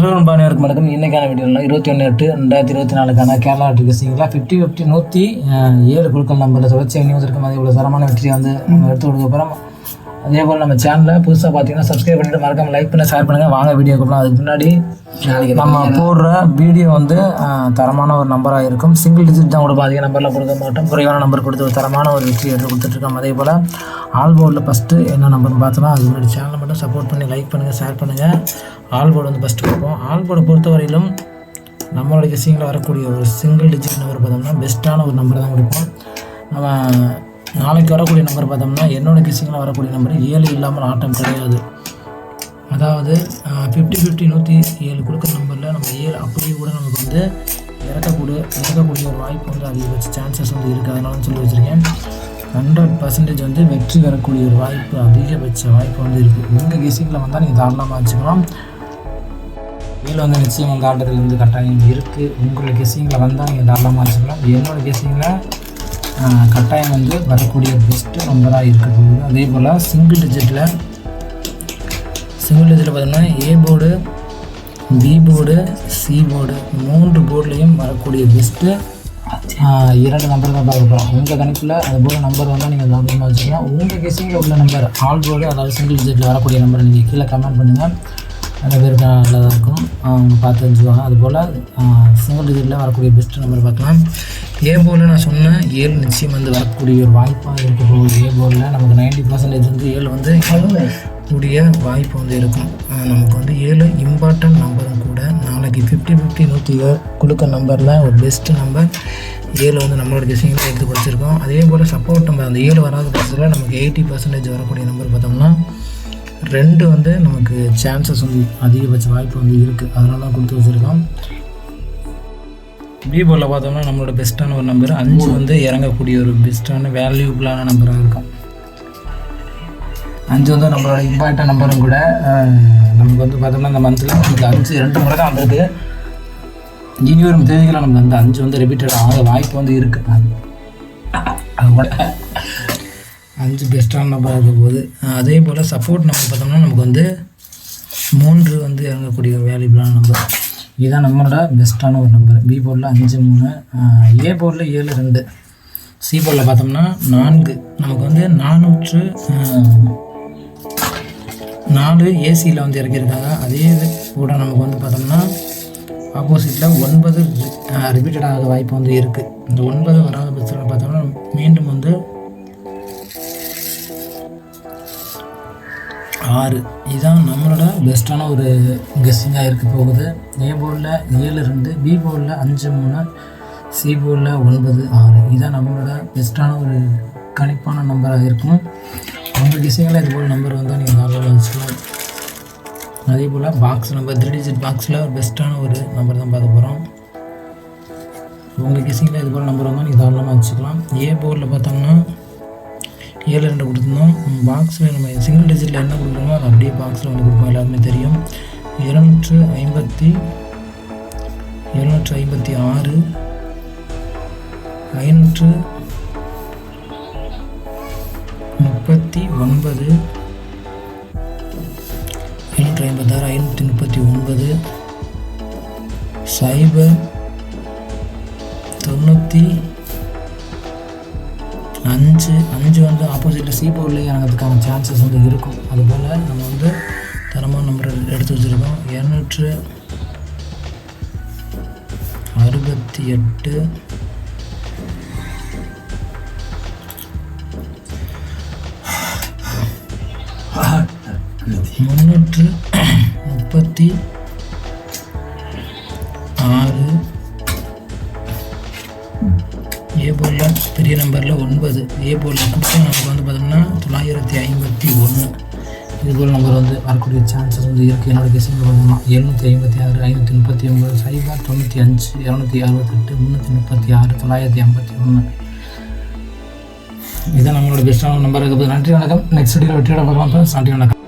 Hello நண்பர்களுக்கு வணக்கம். இன்றைக்கான வீடியோவில் 21/8/2024 கேரளா டிகசிங்களா 50-50 107 குழுக்கள் நம்பரில் தொடர்ச்சியாக நியூஸிருக்கும். அதே போல் தரமான வெற்றியை வந்து நம்ம எடுத்து கொடுக்க போகிறோம். அதே போல் நம்ம சேனலில் புதுசாக பார்த்தீங்கன்னா சப்ஸ்கிரைப் பண்ணிவிட்டு மறக்காமல் லைக் பண்ணி ஷேர் பண்ணுங்கள். வாங்க வீடியோ கொடுக்கலாம். அதுக்கு முன்னாடி நம்ம போடுற வீடியோ வந்து தரமான ஒரு நம்பராக இருக்கும். சிங்கிள் டிஜிட் தான் கொடுப்போம், அதிக நம்பரில் கொடுக்க மாட்டோம். குறைவான நம்பர் கொடுத்து ஒரு தரமான ஒரு வெற்றி எடுத்து கொடுத்துட்ருக்கோம். அதே போல் ஆல் போர்டில் ஃபஸ்ட்டு என்ன நம்பர்னு பார்த்தோன்னா அதுக்கு முன்னாடி சேனலை மட்டும் சப்போர்ட் பண்ணி லைக் பண்ணுங்கள், ஷேர் பண்ணுங்கள். ஆல் போர்டு வந்து ஃபஸ்ட்டு கொடுப்போம். ஆல் போர்டை பொறுத்தவரையிலும் நம்மளோட கெஸ்ஸிங்கில் வரக்கூடிய ஒரு சிங்கிள் டிஜிட் நம்பர் பார்த்தோம்னா பெஸ்ட்டான ஒரு நம்பர் தான் கொடுப்போம். நம்ம நாளைக்கு வரக்கூடிய நம்பர் பார்த்தோம்னா என்னோடய கெஸ்ஸிங்கில் வரக்கூடிய நம்பர் 7 இல்லாமல் ஆட்டம் கிடையாது. அதாவது 50-50 107 கொடுக்குற நம்பரில் நம்ம 7 அப்படியே கூட நமக்கு வந்து இறக்கக்கூடிய ஒரு வாய்ப்பு வந்து அதிகபட்ச சான்சஸ் வந்து இருக்குது. அதனால சொல்லி வச்சுருக்கேன். 100% வந்து வெற்றி வரக்கூடிய ஒரு வாய்ப்பு, அதிகபட்ச வாய்ப்பு வந்து இருக்குது. உங்கள் கெஸ்ஸிங்கில் வந்தால் நீங்கள் தாராளமாக வச்சுக்கலாம். இதில் வந்து நிச்சயம் உங்கள் ஆர்டரில் வந்து கட்டாயம் இருக்குது. உங்களோட கெஸ்ஸிங்கில் வந்தால் நீங்கள் தாராளமாக வச்சுக்கலாம். என்னோடய கெஸ்ஸிங்கில் கட்டாயம் வந்து வரக்கூடிய பெஸ்ட்டு நம்பராக இருக்க போகுது. அதே போல் சிங்கிள் டிஜிட்டில் பார்த்தோம்னா A board, B board, C board 3 போர்ட்லேயும் வரக்கூடிய பெஸ்ட்டு 2 நம்பர் தான் பார்க்க போகிறோம். உங்கள் கணக்கில் அது போல் நம்பர் வந்தால் நீங்கள் தாராளமாக வச்சுக்கலாம். உங்கள் கெஸ்ஸிங்கில் உள்ள நம்பர் ஆல் போர்டு, அதாவது சிங்கிள் டிஜிட்டில் வரக்கூடிய நம்பரை நீங்கள் கீழே கமெண்ட் பண்ணுங்கள். நிறைய பேருக்கு நல்லதாக இருக்கும், அவங்க பார்த்து தெரிஞ்சுக்குவாங்க. அதுபோல் சிங்கிள் டிஜிட்டில் வரக்கூடிய பெஸ்ட்டு நம்பர் பார்க்கலாம். ஏ போர்டில் நான் சொன்னேன் 7 நிச்சயம் வந்து வரக்கூடிய ஒரு வாய்ப்பாக இருக்க போகுது. ஏ போர்டில் நமக்கு 90% வந்து 7 வந்து கூடிய வாய்ப்பு வந்து இருக்கும். நமக்கு வந்து 7 இம்பார்ட்டன்ட் நம்பரும் கூட. நாளைக்கு 50-50 107 கொடுக்க நம்பரில் ஒரு பெஸ்ட்டு நம்பர் 7 வந்து நம்மளோட கெஸ்ஸிங்கில் எடுத்து படிச்சிருக்கோம். அதே போல் சப்போர்ட் நம்பர் அந்த 7 வராத பட்சத்தில் நமக்கு 80% வரக்கூடிய நம்பர் பார்த்தோம்னா 2 வந்து நமக்கு சான்சஸ் வந்து அதிகபட்ச வாய்ப்பு வந்து இருக்குது. அதனால தான் கொடுத்து வச்சுருக்கோம். பி போர்டில் பார்த்தோம்னா நம்மளோட பெஸ்ட்டான ஒரு நம்பர் 5 வந்து இறங்கக்கூடிய ஒரு பெஸ்ட்டான வேல்யூபிளான நம்பராக இருக்கும். 5 வந்து நம்மளோட இம்பார்ட்டன்ட் நம்பரும் கூட. நமக்கு வந்து பார்த்தோம்னா இந்த மந்தில் நமக்கு 5 2 முறை தான் வந்திருக்கு. இனி வரும் தேதிகளில் நமக்கு அந்த 5 வந்து ரிப்பீட்டட் ஆக வாய்ப்பு வந்து இருக்குது. அது கூட 5 பெஸ்ட்டான நம்பராக இருக்க போகுது. அதே போல் சப்போர்ட் நம்பர் பார்த்தோம்னா நமக்கு வந்து 3 வந்து இறங்கக்கூடிய வேல்யூபிளான நம்பர். இதுதான் நம்மளோட பெஸ்ட்டான ஒரு நம்பர். பி போர்டில் 5 3, ஏ போர்டில் 7 2, சி போர்டில் பார்த்தோம்னா 4. நமக்கு வந்து 404 ஏசியில் வந்து இறக்கியிருக்காங்க. அதே கூட நமக்கு வந்து பார்த்தோம்னா ஆப்போசிட்டில் 9 ரிப்பீட்டட் ஆகாத வாய்ப்பு வந்து இருக்குது. இந்த 9 வராத பட்சத்தில் பார்த்தோம்னா மீண்டும் வந்து 6. இதுதான் நம்மளோட பெஸ்ட்டான ஒரு கெஸ்ஸிங்காக இருக்க போகுது. ஏ போர்டில் 7 2, பி போர்டில் 5 3, சி போர்டில் 9 6. இதுதான் நம்மளோட பெஸ்ட்டான ஒரு கணிப்பான நம்பராக இருக்கும். உங்கள் கெஸ்ஸிங்கில் இது போல் நம்பர் வந்தால் நீங்கள் தாராளமாக வச்சுக்கலாம். அதே போல் பாக்ஸ் நம்பர் 3 டிஜிட் பாக்ஸில் ஒரு பெஸ்ட்டான ஒரு நம்பர் தான் பார்க்க போகிறோம். உங்கள் கெஸ்ஸிங்கில் இது போல் நம்பர் வந்தால் நீங்கள் தாராளமாக வச்சுக்கலாம். ஏ போர்டில் பார்த்தோம்னா 7 2 கொடுத்துருந்தோம். பாக்ஸில் நம்ம சிங்கிள் டிஜிட்டில் என்ன கொடுக்குறோமோ அது அப்படியே பாக்ஸில் வந்து கொடுப்போம், எல்லாருமே தெரியும். 756, 556, 539, 756, 539, 5 வந்து ஆப்போசிட்டில் சி போர்டில் இறங்கிறதுக்கான சான்சஸ் வந்து இருக்கும். அதுபோல் நம்ம வந்து தரமான நம்பர் எடுத்து வச்சுருக்கோம். 268, 336, ஏ போர்டில் பெரிய நம்பரில் 9. ஏ போர்டில் கொடுத்தா நமக்கு வந்து பார்த்தோம்னா 951. இது போல் நம்பர் வந்து வரக்கூடிய சான்சஸ் வந்து இருக்குது. என்னோடய கெஸ்ஸிங்கில் பார்த்தோம்னா 756, 539, 095, 268, 336, 951. இதுதான் நம்மளோட பெஸ்ட்டான நம்பர் இருக்க போது. நன்றி வணக்கம். நெக்ஸ்ட் வீடியோவில் வெற்றியோட பார்க்கலாம். நன்றி வணக்கம்.